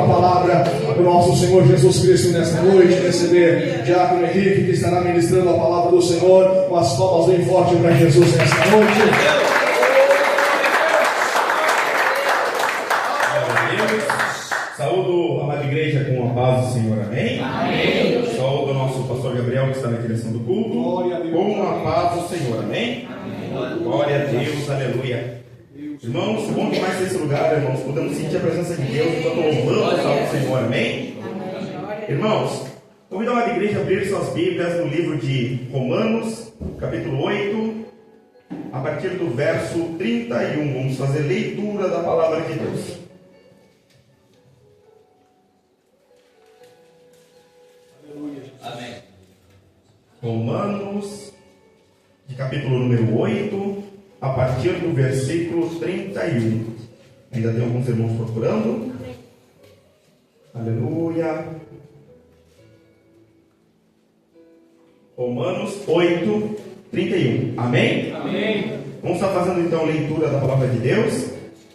a palavra do nosso Senhor Jesus Cristo nesta noite, receber Diácono Henrique, que estará ministrando a palavra do Senhor, com as palmas bem fortes para Jesus nesta noite. Saúdo a amada igreja com a paz do Senhor, amém? Amém. Saúdo o nosso pastor Gabriel, que está na direção do culto, com a paz do Senhor, amém? Glória a Deus, aleluia. Irmãos, bom demais esse lugar, irmãos. Podemos sentir a presença de Deus enquanto louvamos ao Senhor, amém? Irmãos, convido a amada igreja a abrir suas Bíblias no livro de Romanos, capítulo 8, a partir do verso 31. Vamos fazer leitura da palavra de Deus. Amém. Romanos, de capítulo número 8, a partir do versículo 31. Ainda tem alguns irmãos procurando. Aleluia. Romanos 8, 31. Amém? Amém. Vamos estar fazendo então a leitura da palavra de Deus.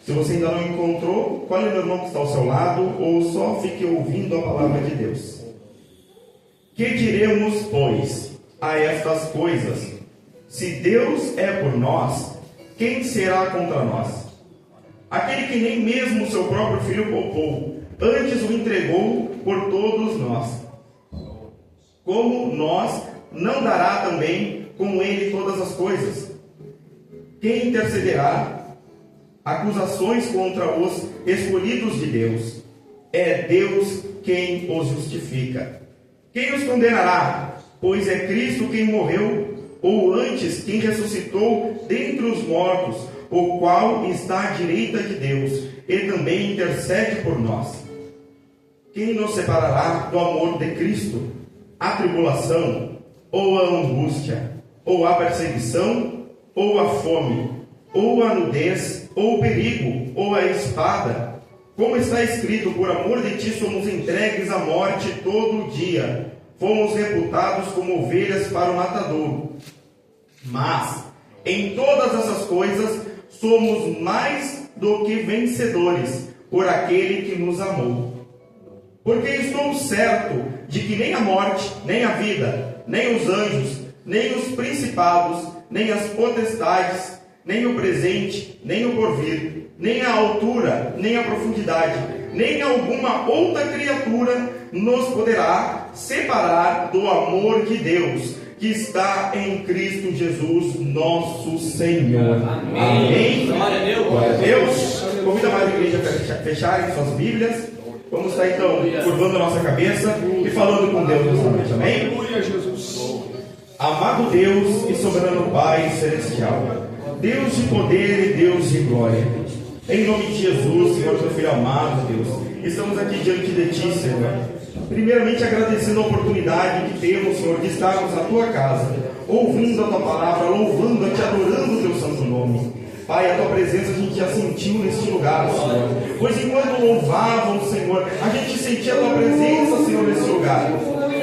Se você ainda não encontrou, fale o irmão que está ao seu lado, ou só fique ouvindo a palavra de Deus. Que diremos, pois, a estas coisas? Se Deus é por nós, quem será contra nós? Aquele que nem mesmo seu próprio filho poupou, antes o entregou por todos nós. Como nós, não dará também com ele todas as coisas? Quem intercederá? Acusações contra os escolhidos de Deus. É Deus quem os justifica. Quem os condenará? Pois é Cristo quem morreu, ou antes quem ressuscitou dentre os mortos, o qual está à direita de Deus, e também intercede por nós. Quem nos separará do amor de Cristo? A tribulação, ou a angústia, ou a perseguição, ou a fome, ou a nudez, ou o perigo, ou a espada. Como está escrito, por amor de ti somos entregues à morte todo o dia. Fomos reputados como ovelhas para o matadouro. Mas, em todas essas coisas, somos mais do que vencedores, por aquele que nos amou. Porque estou certo de que nem a morte, nem a vida, nem os anjos, nem os principados, nem as potestades, nem o presente, nem o porvir, nem a altura, nem a profundidade, nem alguma outra criatura nos poderá separar do amor de Deus, que está em Cristo Jesus, nosso Senhor. Amém. Glória a Deus. Glória a Deus. Convido a mais igreja a fecharem suas Bíblias. Vamos estar então curvando a nossa cabeça e falando com Deus nesta noite. Amém? Amado Deus e soberano Pai celestial, Deus de poder e Deus de glória, em nome de Jesus, Senhor, teu filho amado, Deus, estamos aqui diante de ti, Senhor, primeiramente agradecendo a oportunidade que temos, Senhor, de estarmos na tua casa, ouvindo a tua palavra, louvando-te, adorando o teu santo nome. Pai, a tua presença a gente já sentiu neste lugar, Senhor, pois enquanto louvavam, Senhor, a gente sentia a tua presença, Senhor, nesse lugar.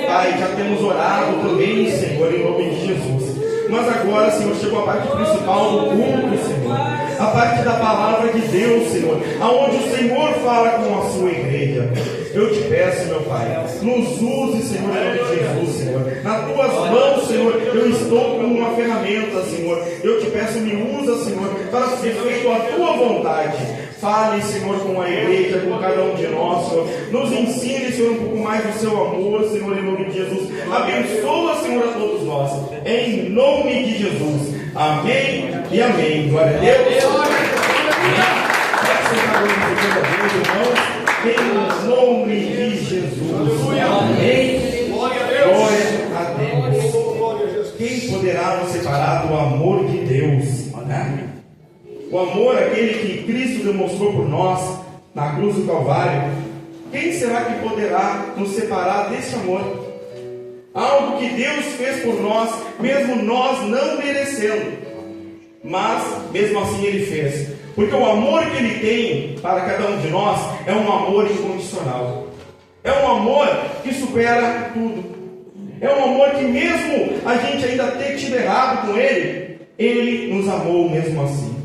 Pai, já temos orado também, Senhor, em nome de Jesus. Mas agora, Senhor, chegou a parte principal do culto, Senhor, a parte da palavra de Deus, Senhor, aonde o Senhor fala com a sua igreja. Eu te peço, meu Pai, nos use, Senhor, em nome de Jesus, Senhor. Nas tuas mãos, Senhor, eu estou como uma ferramenta, Senhor. Eu te peço, me usa, Senhor, para ser feito a tua vontade. Fale, Senhor, com a igreja, com cada um de nós, Senhor. Nos ensine, Senhor, um pouco mais do seu amor, Senhor, em nome de Jesus. Abençoa, Senhor, a todos nós. Em nome de Jesus. Amém e amém. Glória a Deus. Em nome de Jesus. Amém. Glória a Deus. Quem poderá nos separar do amor de Deus? O amor, aquele que Cristo demonstrou por nós na cruz do Calvário. Quem será que poderá nos separar desse amor? Algo que Deus fez por nós, mesmo nós não merecendo, mas mesmo assim Ele fez, porque o amor que Ele tem para cada um de nós é um amor incondicional, é um amor que supera tudo, é um amor que mesmo a gente ainda ter tido errado com Ele, Ele nos amou mesmo assim.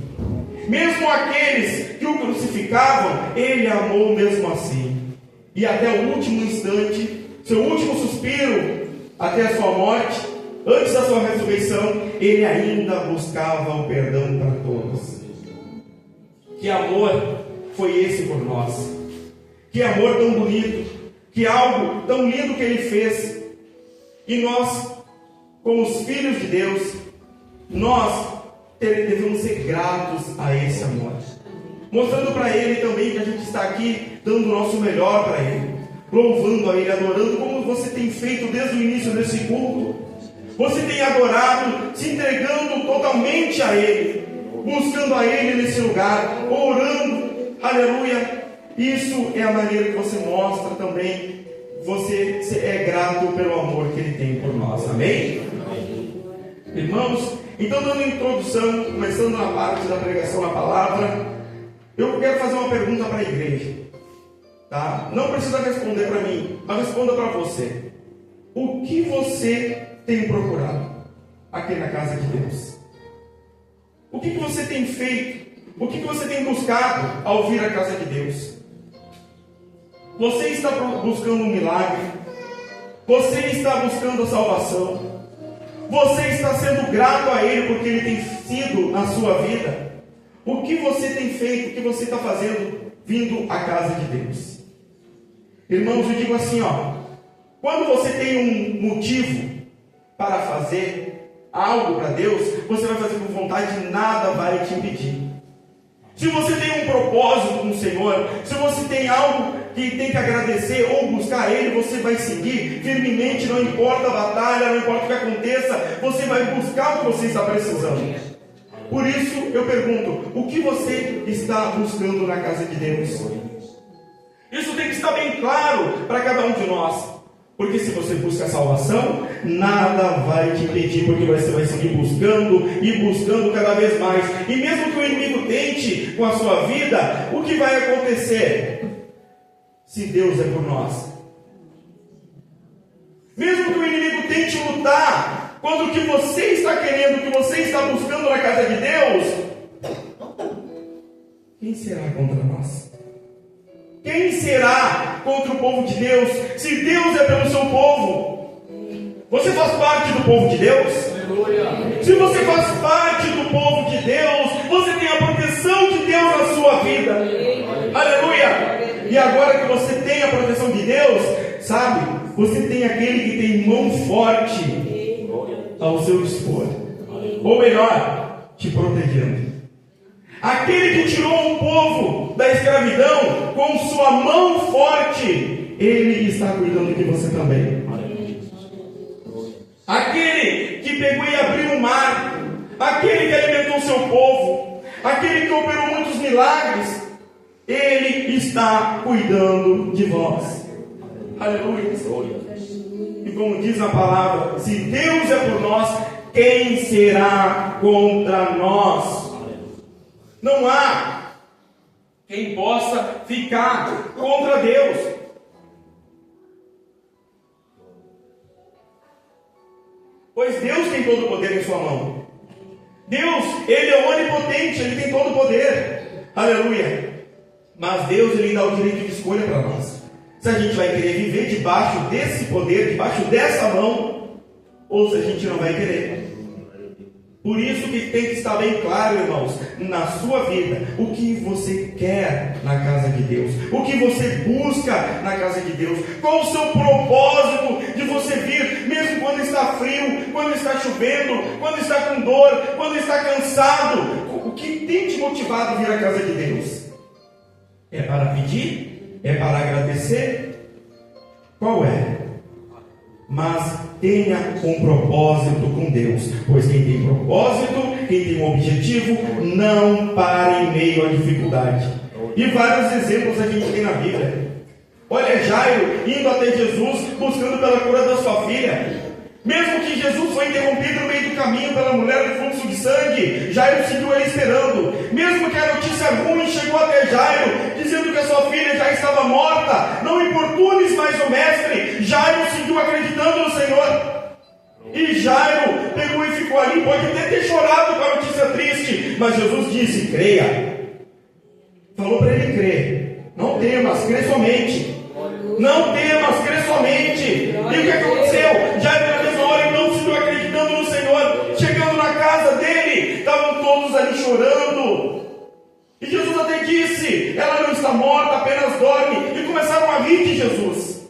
Mesmo aqueles que o crucificavam, Ele amou mesmo assim. e até o último instante, seu último suspiro, até a sua morte, antes da sua ressurreição, ele ainda buscava o perdão para todos. Que amor foi esse por nós? Que amor tão bonito, que algo tão lindo que ele fez. E nós, como os filhos de Deus, nós devemos ser gratos a esse amor, mostrando para ele também que a gente está aqui dando o nosso melhor para ele, louvando a ele, adorando, como você tem feito desde o início desse culto. Você tem adorado, se entregando totalmente a ele, buscando a ele nesse lugar, orando, aleluia. Isso é a maneira que você mostra também, você é grato pelo amor que ele tem por nós, amém? Irmãos, então dando introdução, começando na parte da pregação na palavra, eu quero fazer uma pergunta para a igreja, tá? Não precisa responder para mim, mas responda para você. O que você tem procurado aqui na casa de Deus? O que você tem feito? O que você tem buscado ao vir à casa de Deus? Você está buscando um milagre? Você está buscando a salvação? Você está sendo grato a Ele porque Ele tem sido na sua vida? O que você tem feito? O que você está fazendo vindo à casa de Deus? Irmãos, eu digo assim, quando você tem um motivo para fazer algo para Deus, você vai fazer com vontade, nada vai te impedir. Se você tem um propósito com o Senhor, se você tem algo que tem que agradecer ou buscar Ele, você vai seguir firmemente, não importa a batalha, não importa o que aconteça, você vai buscar o que você está precisando. Por isso eu pergunto, o que você está buscando na casa de Deus? Isso tem que estar bem claro para cada um de nós. Porque se você busca a salvação, nada vai te impedir, porque você vai seguir buscando e buscando cada vez mais. E mesmo que o inimigo tente com a sua vida, o que vai acontecer? Se Deus é por nós. Mesmo que o inimigo tente lutar contra o que você está querendo, o que você está buscando na casa de Deus, quem será contra nós? Quem será contra o povo de Deus, se Deus é pelo seu povo? Você faz parte do povo de Deus? Aleluia. Se você faz parte do povo de Deus, você tem a proteção de Deus na sua vida. Aleluia. E agora que você tem a proteção de Deus, sabe, você tem aquele que tem mão forte ao seu dispor, ou melhor, te protegendo. Aquele que tirou o povo da escravidão com sua mão forte, ele está cuidando de você também. Aquele que pegou e abriu o mar, aquele que alimentou o seu povo, aquele que operou muitos milagres, ele está cuidando de vós. Aleluia. E como diz a palavra, se Deus é por nós, quem será contra nós? Não há quem possa ficar contra Deus. Pois Deus tem todo o poder em sua mão. Deus, Ele é onipotente, Ele tem todo o poder. Aleluia. Mas Deus, Ele dá o direito de escolha para nós. Se a gente vai querer viver debaixo desse poder, debaixo dessa mão, ou se a gente não vai querer. Por isso que tem que estar bem claro, irmãos, na sua vida, o que você quer na casa de Deus, o que você busca na casa de Deus, qual o seu propósito de você vir, mesmo quando está frio, quando está chovendo, quando está com dor, quando está cansado, o que tem te motivado a vir à casa de Deus? É para pedir? É para agradecer? Qual é? Mas tenha um propósito com Deus, pois quem tem propósito, quem tem um objetivo, não para em meio à dificuldade. E vários exemplos a gente tem na Bíblia. Olha Jairo indo até Jesus, buscando pela cura da sua filha. Mesmo que Jesus foi interrompido no meio do caminho pela mulher do fluxo de sangue, Jairo seguiu ele esperando. Mesmo que a notícia ruim chegou até Jairo, dizendo que a sua filha já estava morta, não importunes mais o mestre, Jairo seguiu acreditando no Senhor. E Jairo pegou e ficou ali, pode até ter chorado com a notícia triste, mas Jesus disse, creia. Falou para ele crer, não temas, crê somente. Não temas, crê somente. E o que aconteceu? Já na mesma hora, então, se viu acreditando no Senhor. Chegando na casa dele, estavam todos ali chorando. E Jesus até disse: ela não está morta, apenas dorme. E começaram a rir de Jesus.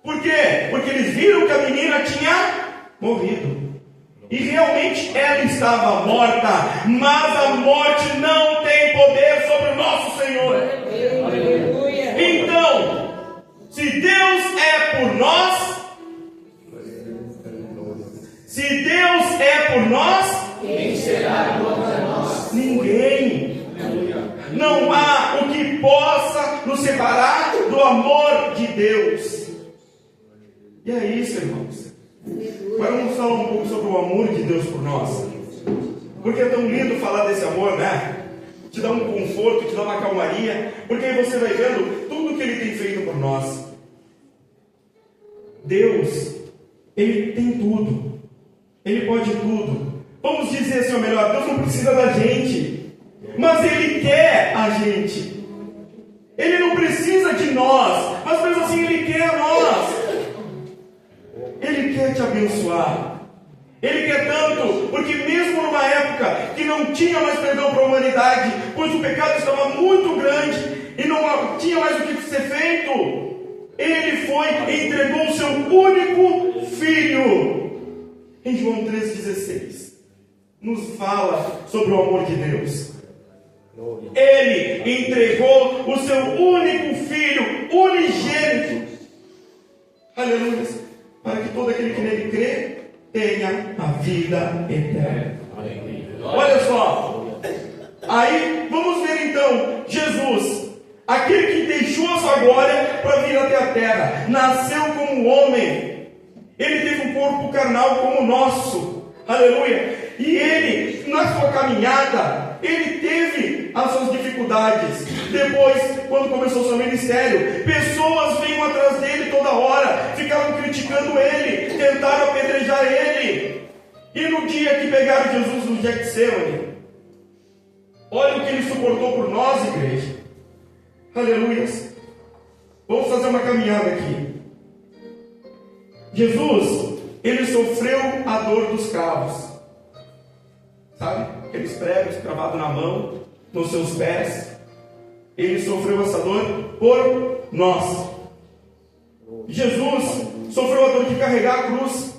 Por quê? Porque eles viram que a menina tinha morrido. E realmente ela estava morta. Mas a morte não tem poder sobre o nosso Senhor. Então, se Deus é por nós, Quem será contra nós? Ninguém. Não há o que possa nos separar do amor de Deus. E é isso, irmãos. Agora vamos falar um pouco sobre o amor de Deus por nós. Porque é tão lindo falar desse amor, né? Te dá um conforto, te dá uma calmaria. Porque aí você vai vendo tudo que Ele tem feito por nós. Deus, Ele tem tudo. Ele pode tudo. Vamos dizer assim, ou melhor, Deus não precisa da gente, mas Ele quer a gente. Ele não precisa de nós, mas mesmo assim Ele quer a nós. Ele quer te abençoar. Ele quer tanto, porque mesmo numa época que não tinha mais perdão para a humanidade, pois o pecado estava muito grande e não tinha mais o que ser feito, Ele foi e entregou o seu único Filho. Em João 3,16 nos fala sobre o amor de Deus. Ele entregou o seu único Filho, unigênito, aleluia, para que todo aquele que nele crê tenha a vida eterna. Olha só, aí vamos ver então, Jesus, aquele que deixou a sua glória para vir até a terra, nasceu como homem. Ele teve um corpo carnal como o nosso, aleluia, e ele, na sua caminhada, ele teve as suas dificuldades. Depois, quando começou o seu ministério, pessoas vinham atrás dele toda hora, ficavam criticando ele, tentaram apedrejar ele. E no dia que pegaram Jesus no Getsemane, olha o que ele suportou por nós, igreja, aleluia. Vamos fazer uma caminhada aqui. Jesus, ele sofreu a dor dos cravos, sabe? Aqueles pregos cravados na mão, nos seus pés. Ele sofreu essa dor por nós. Jesus sofreu a dor de carregar a cruz,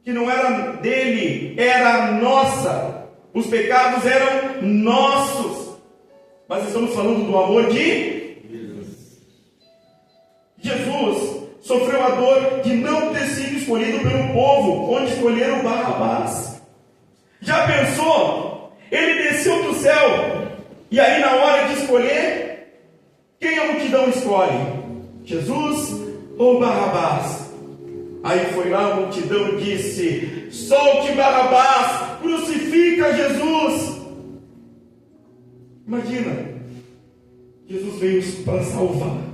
que não era dele, era nossa. Os pecados eram nossos. Mas estamos falando do amor de Jesus. Sofreu a dor de não ter sido escolhido pelo povo, onde escolheram Barrabás. Já pensou? Ele desceu do céu, e aí na hora de escolher, quem a multidão escolhe? Jesus ou Barrabás? Aí foi lá a multidão e disse: solte Barrabás, crucifica Jesus. Imagina, Jesus veio para salvar.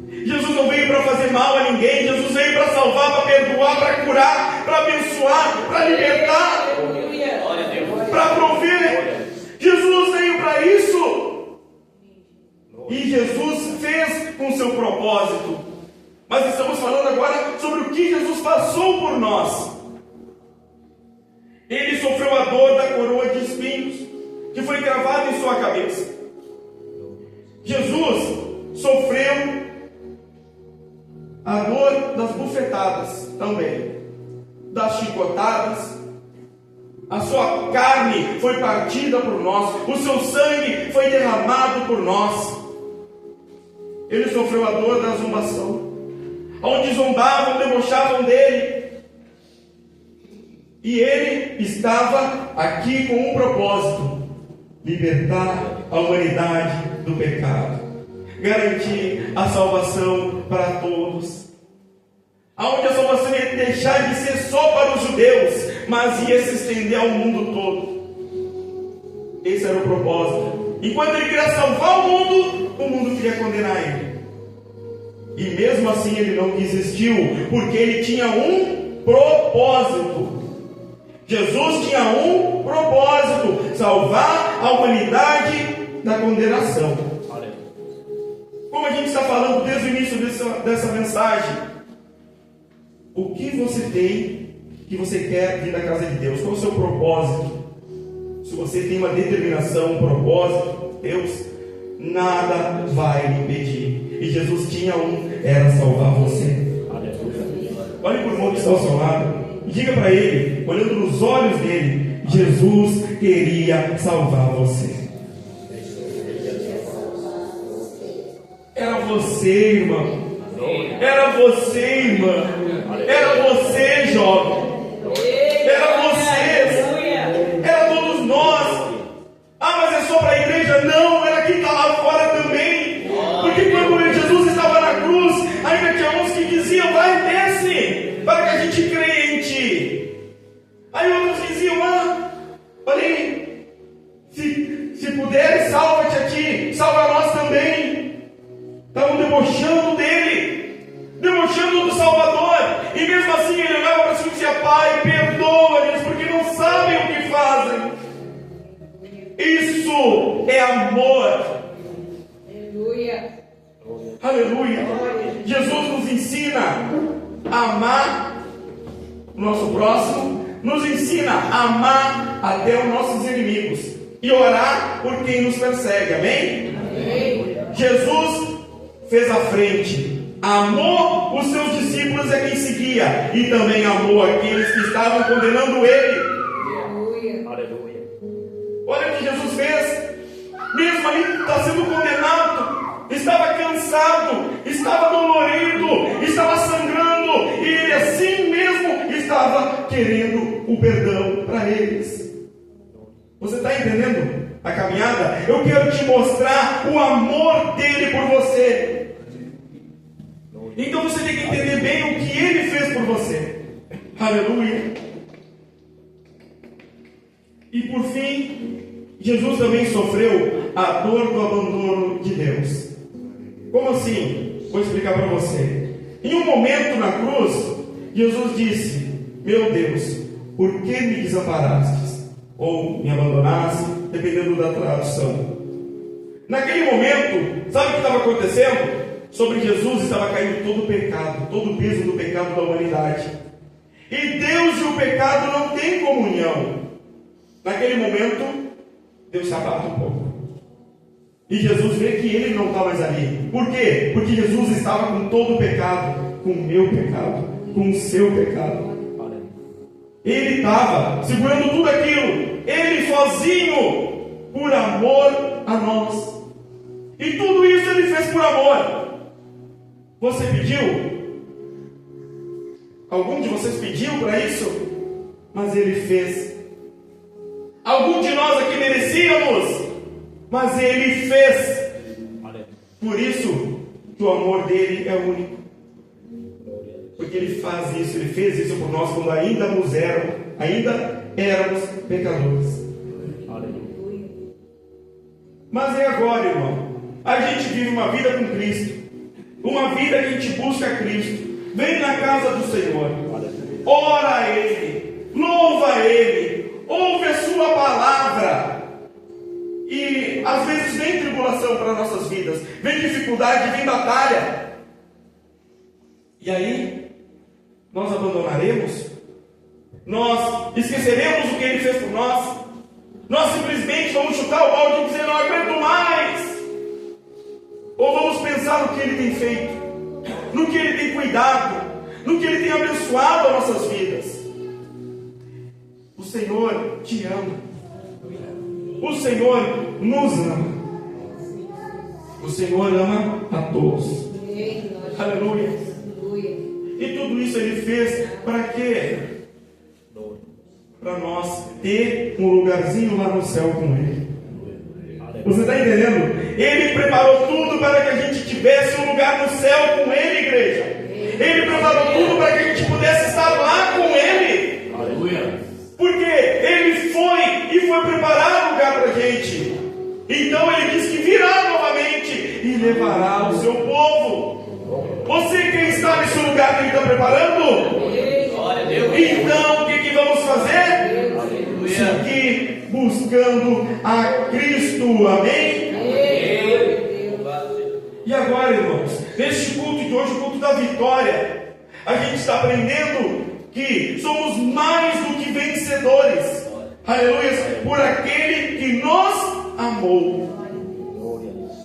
Jesus não veio para fazer mal a ninguém. Jesus veio para salvar, para perdoar, para curar, para abençoar, para libertar, para prover. Jesus veio para isso. E Jesus fez com seu propósito. Mas estamos falando agora sobre o que Jesus passou por nós. Ele sofreu a dor da coroa de espinhos que foi cravada em sua cabeça. Jesus sofreu a dor das bufetadas também, das chicotadas. A sua carne foi partida por nós, o seu sangue foi derramado por nós. Ele sofreu a dor da zombação, onde zombavam, debochavam dele. E ele estava aqui com um propósito: libertar a humanidade do pecado, garantir a salvação para todos, aonde a salvação ia deixar de ser só para os judeus, mas ia se estender ao mundo todo. Esse era o propósito. Enquanto ele queria salvar o mundo queria condenar ele. E mesmo assim ele não desistiu, porque ele tinha um propósito. Jesus tinha um propósito: salvar a humanidade da condenação. Como a gente está falando desde desde o início dessa mensagem. O que você tem, que você quer vir da casa de Deus? Qual é o seu propósito? Se você tem uma determinação, um propósito, Deus, nada vai lhe impedir. E Jesus tinha era salvar você. Olhe para o irmão que está ao seu lado e diga para ele, olhando nos olhos dele, Jesus queria salvar você. Era você, irmão. Era você, irmã. Era você, jovem. Era você. Era todos nós. Ah, mas é só para a igreja? Não, era quem está lá fora também. Porque quando Jesus estava na cruz, ainda tinha uns que diziam, vai, desce, para que a gente creia em ti. Aí outros diziam, olha aí, se puder, salva-te a ti, salva nós também. Estavam debochando dele, debochando do Salvador, e mesmo assim ele olhava para si e dizia, Pai, perdoa-lhes, porque não sabem o que fazem. Isso é amor. Aleluia. Aleluia. Jesus nos ensina a amar o nosso próximo, nos ensina a amar até os nossos inimigos e orar por quem nos persegue. Amém? Amém. Jesus fez a frente, amou os seus discípulos a quem seguia e também amou aqueles que estavam condenando ele. Aleluia. Olha o que Jesus fez. Mesmo ali está sendo condenado, estava cansado, estava dolorido, estava sangrando, e ele assim mesmo estava querendo o perdão para eles. Você está entendendo a caminhada? Eu quero te mostrar o amor dele por você. Então você tem que entender bem o que ele fez por você. Aleluia. E por fim, Jesus também sofreu a dor do abandono de Deus. Como assim? Vou explicar para você. Em um momento na cruz, Jesus disse, meu Deus, por que me desamparastes? Ou me abandonaste, dependendo da tradução. Naquele momento, sabe o que estava acontecendo? Sobre Jesus estava caindo todo o pecado, todo o peso do pecado da humanidade. E Deus e o pecado não têm comunhão. Naquele momento, Deus se abate um pouco. E Jesus vê que ele não está mais ali. Por quê? Porque Jesus estava com todo o pecado, com o meu pecado, com o seu pecado. Ele estava segurando tudo aquilo, ele sozinho, por amor a nós. E tudo isso ele fez por amor. Você pediu? Algum de vocês pediu para isso? Mas ele fez. Algum de nós aqui merecíamos, mas ele fez. Por isso que o amor dele é único. Porque ele faz isso, ele fez isso por nós quando ainda éramos pecadores. Mas é agora, irmão. A gente vive uma vida com Cristo, uma vida que a gente busca Cristo. Vem na casa do Senhor, ora a Ele, louva a Ele, ouve a sua palavra. E às vezes vem tribulação para nossas vidas, vem dificuldade, vem batalha. E aí, nós abandonaremos? Nós esqueceremos o que Ele fez por nós? Nós simplesmente vamos chutar o balde e dizer, não aguento mais? Ou vamos pensar no que Ele tem feito, no que Ele tem cuidado, no que Ele tem abençoado as nossas vidas? O Senhor te ama. O Senhor nos ama. O Senhor ama a todos. Aleluia. E tudo isso Ele fez para quê? Para nós ter um lugarzinho lá no céu com Ele. Você está entendendo? Ele preparou tudo para que a gente tivesse um lugar no céu com Ele, igreja. Ele preparou tudo para que a gente pudesse estar lá com Ele. Aleluia. Porque Ele foi preparar um lugar para a gente. Então Ele diz que virá novamente e levará o seu povo. Você quem está nesse lugar que Ele está preparando? Glória a Deus. Então o que vamos fazer? Aleluia. Seguir buscando a Cristo. Amém? E agora, irmãos, neste hoje, o culto da vitória, a gente está aprendendo que somos mais do que vencedores. Aleluia! Por aquele que nos amou.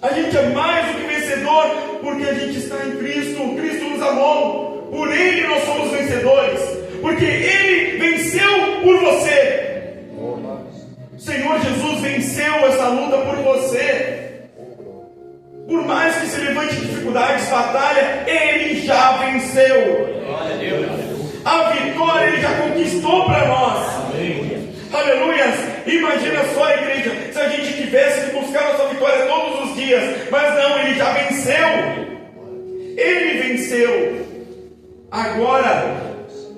A gente é mais do que vencedor porque a gente está em Cristo. Cristo nos amou. Por Ele nós somos vencedores. Porque Ele venceu por você. O Senhor Jesus venceu essa luta por você. Por mais que se levante dificuldades, batalha, Ele já venceu. A vitória Ele já conquistou para nós. Aleluia! Imagina só, igreja, se a gente tivesse que buscar nossa vitória todos os dias. Mas não, Ele já venceu. Ele venceu. Agora,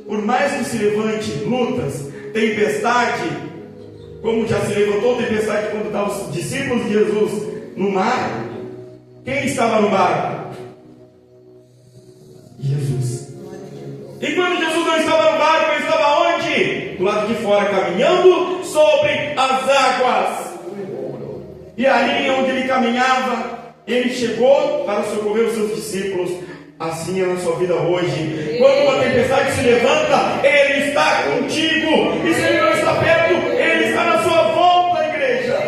por mais que se levante lutas, tempestade, como já se levantou tempestade quando estavam os discípulos de Jesus no mar, quem estava no mar? Jesus. E quando Jesus não estava no barco, Ele estava onde? Do lado de fora, caminhando sobre as águas. E ali onde Ele caminhava, Ele chegou para socorrer os seus discípulos. Assim é na sua vida hoje. Quando uma tempestade se levanta, Ele está contigo. E se Ele não está perto, Ele está na sua volta, igreja.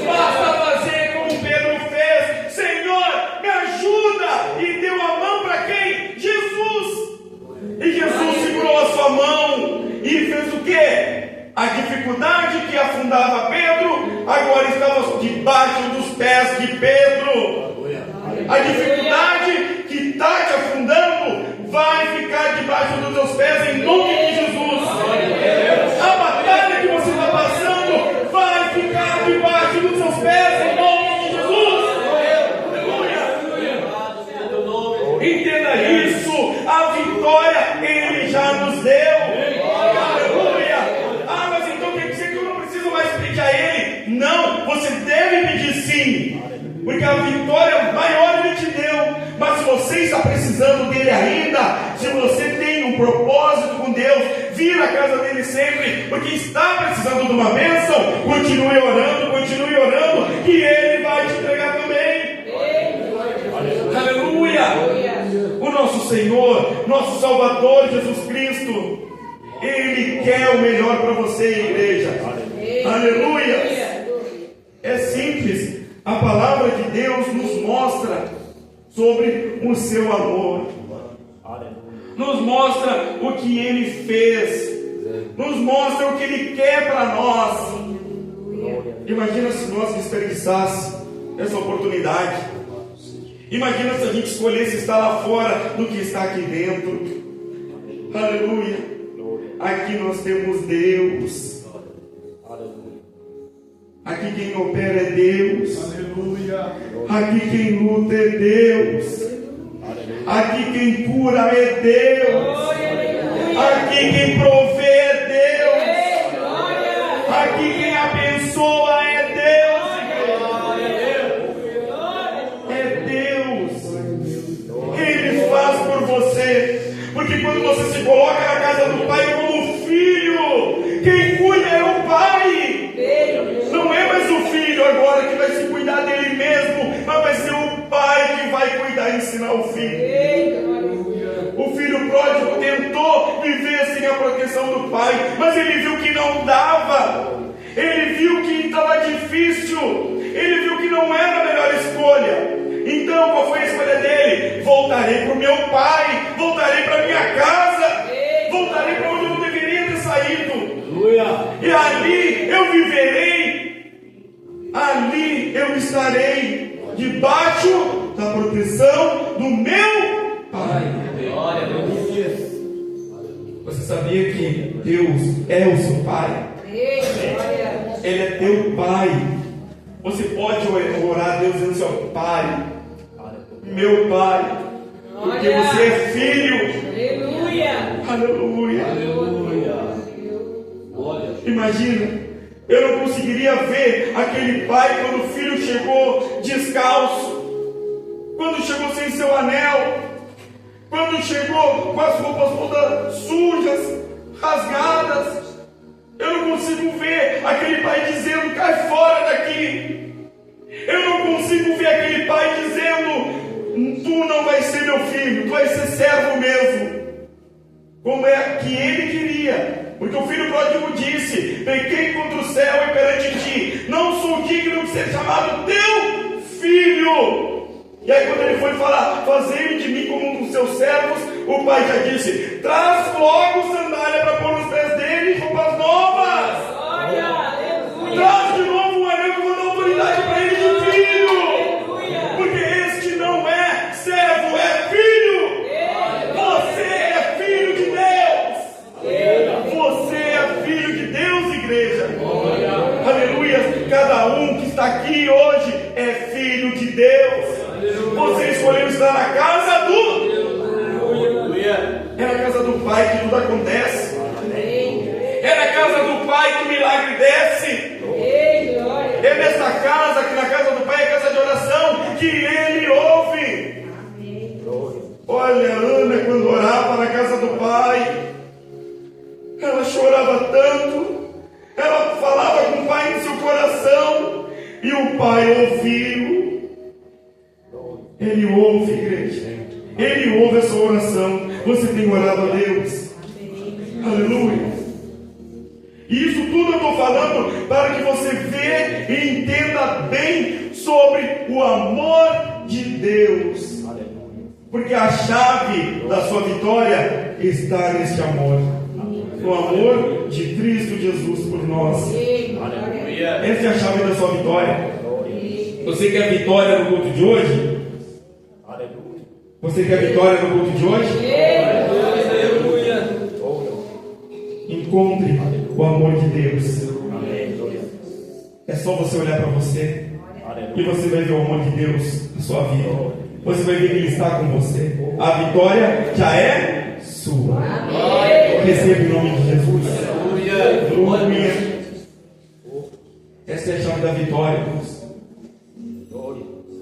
Basta fazer como Pedro fez. Senhor, me ajuda. E deu a mão para quem? Jesus. E Jesus segurou a sua mão e fez o quê? A dificuldade que afundava Pedro, agora estava debaixo dos pés de Pedro. A dificuldade que está te afundando vai ficar debaixo dos teus pés em nome de Jesus. A batalha que você está passando vai ficar debaixo dos seus pés em nome de Jesus. Entenda isso. A vitória Ele já nos deu. Aleluia. Ah, mas então quer dizer que eu não preciso mais pedir a Ele? Não, você deve pedir sim. Porque a vitória maior Ele te deu. Mas se você está precisando dEle ainda, se você tem um propósito com Deus, vira a casa dEle sempre, porque está precisando de uma bênção, continue orando, que Ele vai te entregar também. Aleluia! O nosso Senhor, nosso Salvador Jesus Cristo, Ele quer o melhor para você, igreja. Aleluia! É simples. A palavra de Deus nos mostra sobre o seu amor, nos mostra o que Ele fez, nos mostra o que Ele quer para nós. Imagina se nós desperdiçássemos essa oportunidade. Imagina se a gente escolhesse estar lá fora do que está aqui dentro. Aleluia. Aqui nós temos Deus. Aqui quem opera é Deus. Aleluia. Aqui quem luta é Deus. Aqui quem cura é Deus. Aqui quem provê é Deus. Aqui quem abençoa é Deus. É Deus. Ele faz por você. Porque quando você se coloca na casa do Pai como filho, quem cuida é o Pai. Não é mais o filho agora que vai se cuidar dele mesmo, mas vai ser o Pai que vai cuidar e ensinar o filho. O filho pródigo tentou viver sem a proteção do pai, mas ele viu que não dava. Ele viu que estava difícil. Ele viu que não era a melhor escolha. Então qual foi a escolha dele? Voltarei para o meu pai, voltarei para minha casa, voltarei para onde eu não deveria ter saído. E ali eu viverei, ali eu estarei debaixo da proteção do meu Pai. Você sabia que Deus é o seu Pai? Ele é teu Pai. Você pode orar a Deus dizendo seu Pai, meu Pai, porque você é filho. Aleluia. Imagina, eu não conseguiria ver aquele pai quando o filho chegou descalço, quando chegou sem seu anel, quando chegou com as roupas todas sujas, rasgadas. Eu não consigo ver aquele pai dizendo: cai fora daqui. Eu não consigo ver aquele pai dizendo: tu não vais ser meu filho, tu vais ser servo mesmo, como é que ele queria, porque o filho pródigo disse: pequei contra o céu e perante ti, não sou digno de ser chamado teu filho. E aí quando ele foi falar, fazei de mim como um dos seus servos, o pai já disse: traz logo sandália para pôr nos pés dele e roupas novas. Traz de novo um anel que eu vou dar autoridade para ele de filho, porque este não é servo, é filho. Você é filho de Deus. Você é filho de Deus, igreja. Aleluia. Cada um que está aqui hoje é filho de Deus. Você escolheu estar na casa do... É na casa do Pai que tudo acontece. É na casa do Pai que o milagre desce. É nesta casa, que na casa do Pai é casa de oração, que Ele ouve. Olha, a Ana, quando orava na casa do Pai, ela chorava tanto, ela falava com o Pai em seu coração, e o Pai ouviu. Ele ouve, igreja. Ele ouve a sua oração. Você tem orado a Deus? Aleluia. E isso tudo eu estou falando para que você veja e entenda bem sobre o amor de Deus. Porque a chave da sua vitória está neste amor. No amor de Cristo Jesus por nós. Essa é a chave da sua vitória. Você quer vitória no culto de hoje? Você quer vitória no culto de hoje? Encontre o amor de Deus. É só você olhar para você e você vai ver o amor de Deus na sua vida. Você vai ver que Ele está com você. A vitória já é sua. Receba em nome de Jesus. Aleluia. Essa é a chave da vitória, irmãos.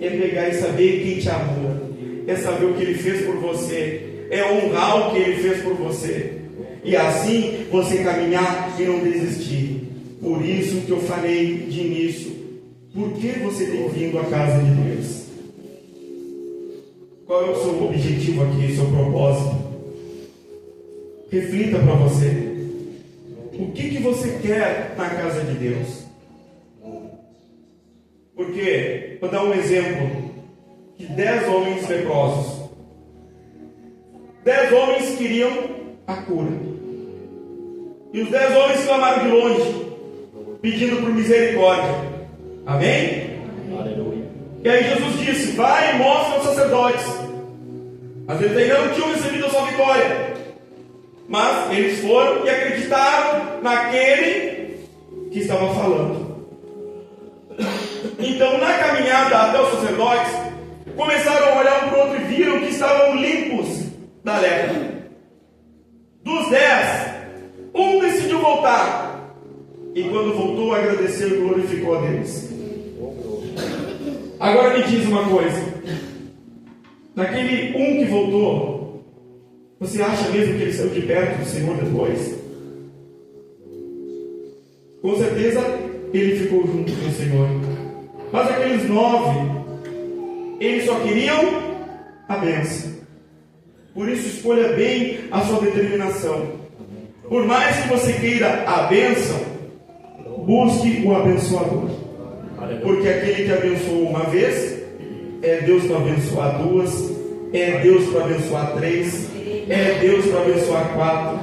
É pegar e saber quem te amou. É saber o que Ele fez por você. É honrar o que Ele fez por você. E assim você caminhar e não desistir. Por isso que eu falei de início. Por que você tem vindo à casa de Deus? Qual é o seu objetivo aqui, o seu propósito? Reflita para você. O que você quer na casa de Deus? Porque, vou dar um exemplo, de 10 homens leprosos. 10 homens queriam a cura. E os 10 homens clamaram de longe, pedindo por misericórdia. Amém? Aleluia. E aí Jesus disse: vai e mostra aos sacerdotes. Mas eles ainda não tinham recebido a sua vitória. Mas eles foram e acreditaram naquele que estava falando. Então, na caminhada até os sacerdotes, começaram a olhar um para o outro e viram que estavam limpos da lepra. Dos 10, um decidiu voltar. E quando voltou, agradeceu e glorificou a Deus. Agora me diz uma coisa. Naquele um que voltou, você acha mesmo que ele saiu de perto do Senhor depois? Com certeza ele ficou junto com o Senhor. Mas aqueles 9, eles só queriam a bênção. Por isso escolha bem a sua determinação. Por mais que você queira a bênção, busque o abençoador. Porque aquele que abençoou uma vez, é Deus para abençoar 2, é Deus para abençoar 3, é Deus para abençoar 4.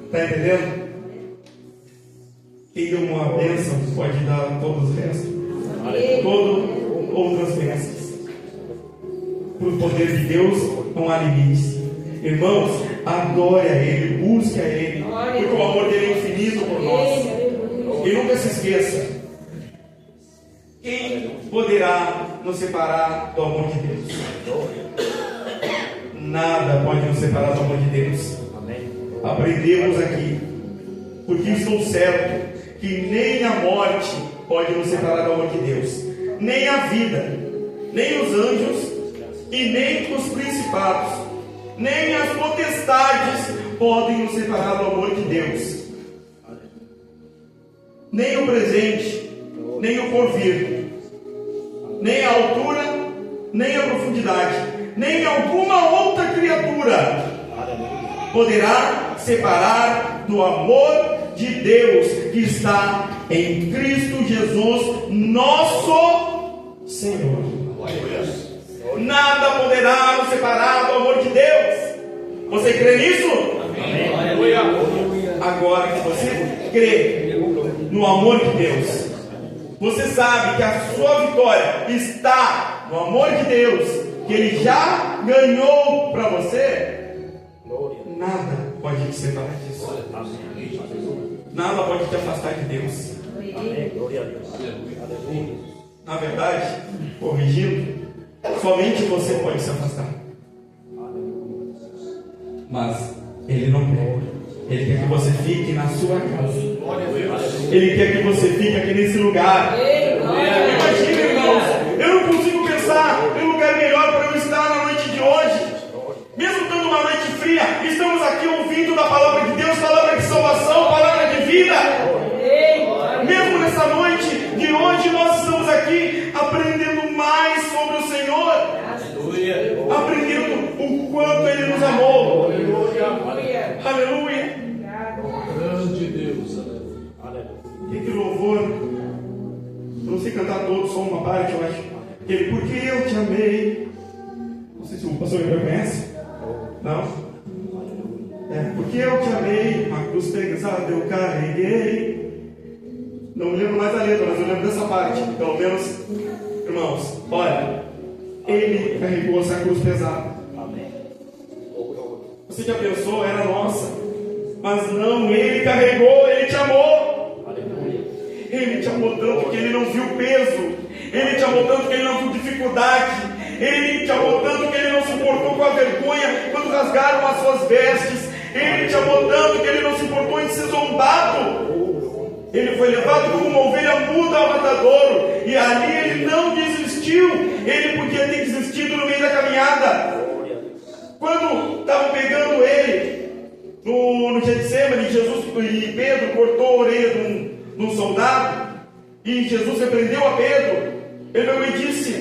Está entendendo? Quem deu uma bênção pode dar todos os restos. Todas outras bênçãos. Para o poder de Deus não há limites. Irmãos, adore a Ele, busque a Ele, porque o amor dele é infinito por nós. E nunca se esqueça: quem poderá nos separar do amor de Deus? Nada pode nos separar do amor de Deus. Aprendemos aqui, porque estou certo que nem a morte pode nos separar do amor de Deus, nem a vida, nem os anjos, e nem os principados, nem as potestades podem nos separar do amor de Deus. Nem o presente, nem o porvir, nem a altura, nem a profundidade, nem alguma outra criatura poderá separar do amor de Deus que está em Cristo Jesus, nosso Senhor. Nada poderá nos separar do amor de Deus. Você crê nisso? Agora que você crê no amor de Deus, você sabe que a sua vitória está no amor de Deus, que Ele já ganhou para você. Nada pode te separar disso. Nada pode te afastar de Deus. Na verdade, corrigindo, somente você pode se afastar. Mas Ele não quer. Ele quer que você fique na sua casa. Ele quer que você fique aqui nesse lugar. Imagina, irmãos, eu não consigo pensar em um lugar melhor para eu estar na noite de hoje. Mesmo estando uma noite fria, estamos aqui ouvindo da palavra de Deus, palavra de salvação, palavra de vida. Mesmo nessa noite de hoje, nós estamos aqui aprendendo mais sobre o Senhor, aprendendo o quanto Ele nos amou. Aleluia. Grande Deus. E que louvor. Eu não sei cantar todos, só uma parte, eu acho. Ele, porque eu te amei. Não sei se o pastor Gabriel conhece. Não? Porque eu te amei, uma cruz pesada eu carreguei. Não me lembro mais da letra, mas eu lembro dessa parte. Pelo menos, irmãos, olha, Ele carregou essa cruz pesada. Você já pensou, era nossa, mas não, Ele carregou, Ele te amou. Ele te amou tanto que Ele não viu peso, Ele te amou tanto que Ele não viu dificuldade, Ele te amou tanto que Ele não se importou com a vergonha quando rasgaram as suas vestes, Ele te amou tanto que Ele não se importou em ser zombado. Ele foi levado como uma ovelha muda ao matadouro, e ali Ele não desistiu. Ele podia ter desistido no meio da caminhada. Quando estavam pegando Ele no Getsemane, Jesus e Pedro cortou a orelha de um soldado, e Jesus repreendeu a Pedro. Ele pegou e disse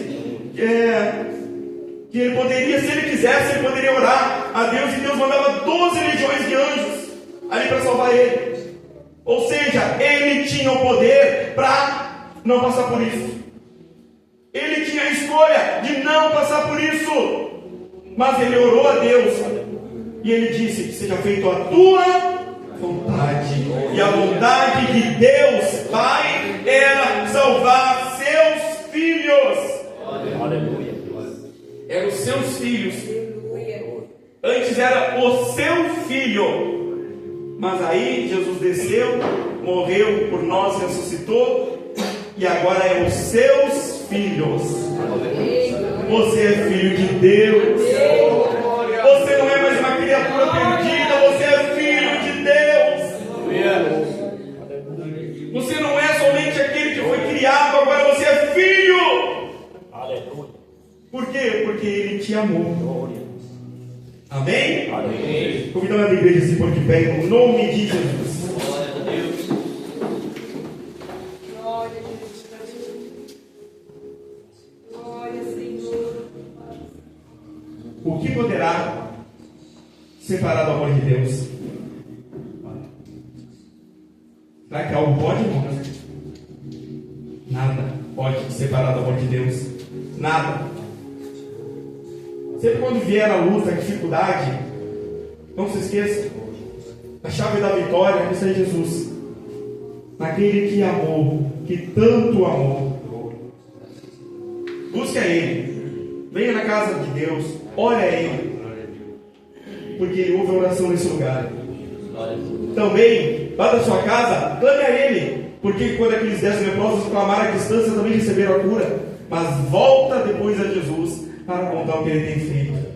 que ele poderia, se ele quisesse, ele poderia orar a Deus, e Deus mandava 12 legiões de anjos ali para salvar ele. Ou seja, ele tinha o poder para não passar por isso. Ele tinha a escolha de não passar por isso. Mas ele orou a Deus. E ele disse que seja feita a tua vontade. E a vontade de Deus, Pai, era salvar seus filhos. Aleluia. Eram os seus filhos. Antes era o seu filho. Mas aí Jesus desceu, morreu por nós, ressuscitou, e agora é os seus filhos. Você é filho de Deus. Você não é mais uma criatura perdida, você é filho de Deus. Você não é somente aquele que foi criado, agora você é filho. Por quê? Porque Ele te amou. Amém? Amém. Convidando a igreja a se pôr de pé no nome de Jesus. Glória a Deus. Glória a Deus. Glória, Senhor. O que poderá separar do amor de Deus? Será que algo pode, irmão? Nada pode te separar do amor de Deus. Nada. Sempre quando vier a luta, a dificuldade, não se esqueça, a chave da vitória está em Jesus, naquele que amou, que tanto amou. Busque a Ele, venha na casa de Deus, ore a Ele, porque houve oração nesse lugar. Também, lá da sua casa, clame a Ele, porque quando aqueles 10 leprosos clamaram à distância, também receberam a cura. Mas volta depois a Jesus para contar o que Ele tem feito.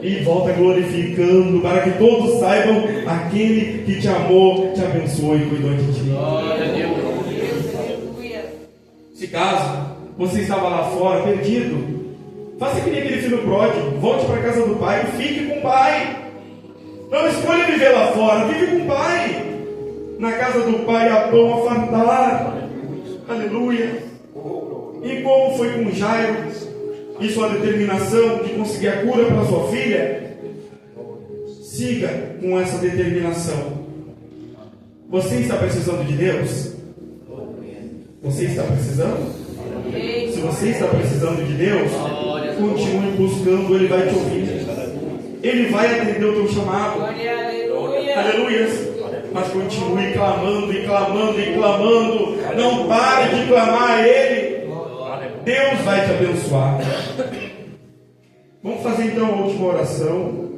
E volta glorificando, para que todos saibam: aquele que te amou, te abençoou e cuidou de ti. Se caso você estava lá fora, perdido, faça que nem aquele filho pródigo, volte para a casa do pai e fique com o pai. Não escolha viver lá fora, vive com o pai. Na casa do pai há pão a fartar. Aleluia. E como foi com Jairo? e sua determinação de conseguir a cura para sua filha, siga com essa determinação. Você está precisando de Deus? Você está precisando? Se você está precisando de Deus, continue buscando, Ele vai te ouvir. Ele vai atender o teu chamado. Aleluia. Mas continue clamando e clamando e clamando. Não pare de clamar a Ele. Deus vai te abençoar. Vamos fazer então a última oração,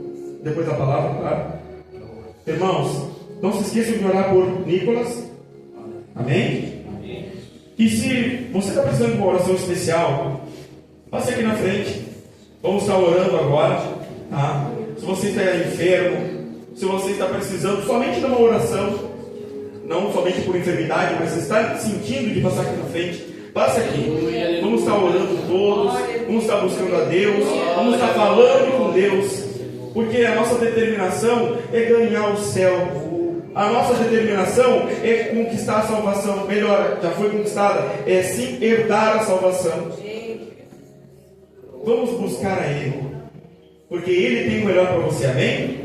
depois da palavra, claro. Irmãos, não se esqueçam de orar por Nicolas. Amém? E se você está precisando de uma oração especial, passe aqui na frente. Vamos estar orando agora, tá? Se você está enfermo, se você está precisando somente de uma oração, não somente por enfermidade, mas está sentindo de passar aqui na frente, passe aqui. Vamos estar orando todos, vamos estar buscando a Deus, vamos estar falando com Deus, porque a nossa determinação é ganhar o céu. A nossa determinação é conquistar a salvação. Melhor, já foi conquistada, é sim herdar a salvação. Vamos buscar a Ele, porque Ele tem o melhor para você, amém?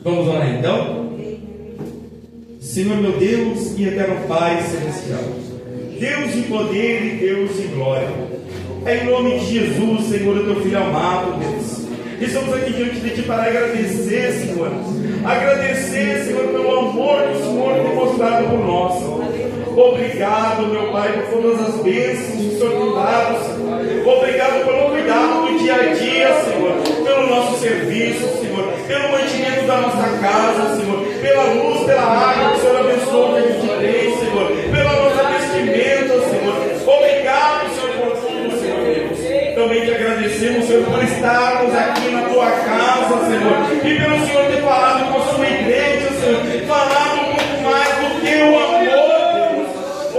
Vamos orar então? Senhor meu Deus e eterno Pai celestial, Deus de poder e Deus de glória, é em nome de Jesus, Senhor, o teu Filho amado, Deus. Estamos aqui diante de Ti para agradecer, Senhor. Agradecer, Senhor, pelo amor que o Senhor tem mostrado por nós. Obrigado, meu Pai, por todas as bênçãos que o Senhor tem dado, Senhor. Obrigado pelo cuidado do dia a dia, Senhor. Pelo nosso serviço, Senhor. Pelo mantimento da nossa casa, Senhor. Pela luz, pela água que o Senhor abençoou que a gente tem, Senhor. Pela nossa vestimenta, Senhor. Obrigado, Senhor, por tudo, Senhor Deus. Também te agradecemos, Senhor, por estarmos aqui na tua casa, Senhor. E pelo Senhor ter falado com a sua igreja, Senhor. Falado um pouco mais do teu amor, Deus.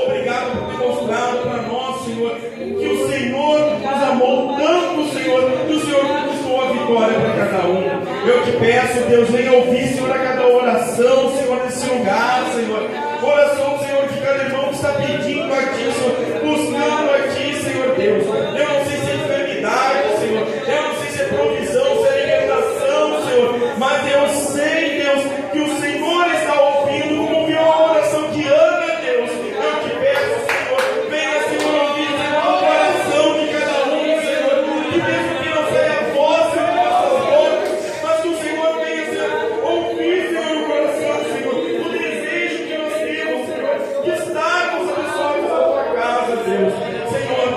Obrigado por ter mostrado para nós, Senhor, que o Senhor nos amou tanto, Senhor, que o Senhor conquistou a vitória para cada um. Eu te peço, Deus, venha ouvir, Senhor, a cada oração, Senhor, nesse lugar, Senhor. Oração, Senhor, de cada irmão que está pedindo a Ti, Senhor, buscando a Ti, Senhor Deus. Eu não sei se é enfermidade, Senhor. Eu não sei se é provisão, se é libertação, Senhor. Mas eu sei, Deus, que o Senhor está ouvindo, como ouviu a oração de Ana, Deus. Eu te peço, Senhor, venha, Senhor, ouvir, Senhor, o coração de cada um, Senhor. Que mesmo que não seja a voz de nossas bocas, mas que o Senhor venha, Senhor, ouvir, Senhor, o coração, Senhor. O desejo que nós temos, Senhor, de estarmos abençoados na tua casa, Deus. Senhor,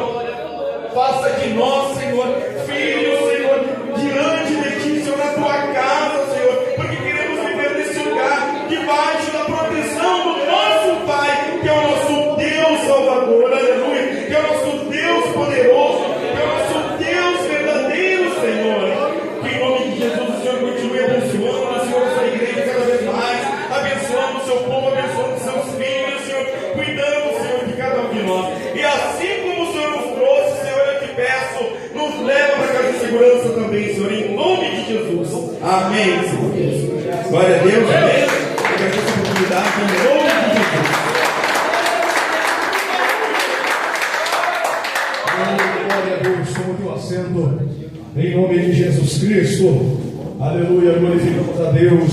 faça de nós, Senhor, filhos, Senhor, diante de Ti, Senhor, na tua casa, Senhor, porque queremos viver nesse lugar, debaixo da proteção do nosso Pai, que é o nosso Deus Salvador, aleluia, que é o nosso Deus poderoso, que é o nosso Deus verdadeiro, Senhor. Que em nome de Jesus o Senhor continue abençoando, Senhor, a sua igreja cada vez mais, abençoando o seu povo, abençoando os seus filhos, Senhor, cuidando, Senhor, de cada um de nós. E assim como o Senhor nos trouxe, Senhor, eu te peço, nos leva para casa de segurança também, Senhor, em nome de Jesus. Amém, Senhor. Glória a Deus, amém. Agradeço essa oportunidade em nome de Jesus. Glória a Deus, toma o teu assento. Em nome de Jesus Cristo. Aleluia, glorificamos a Deus.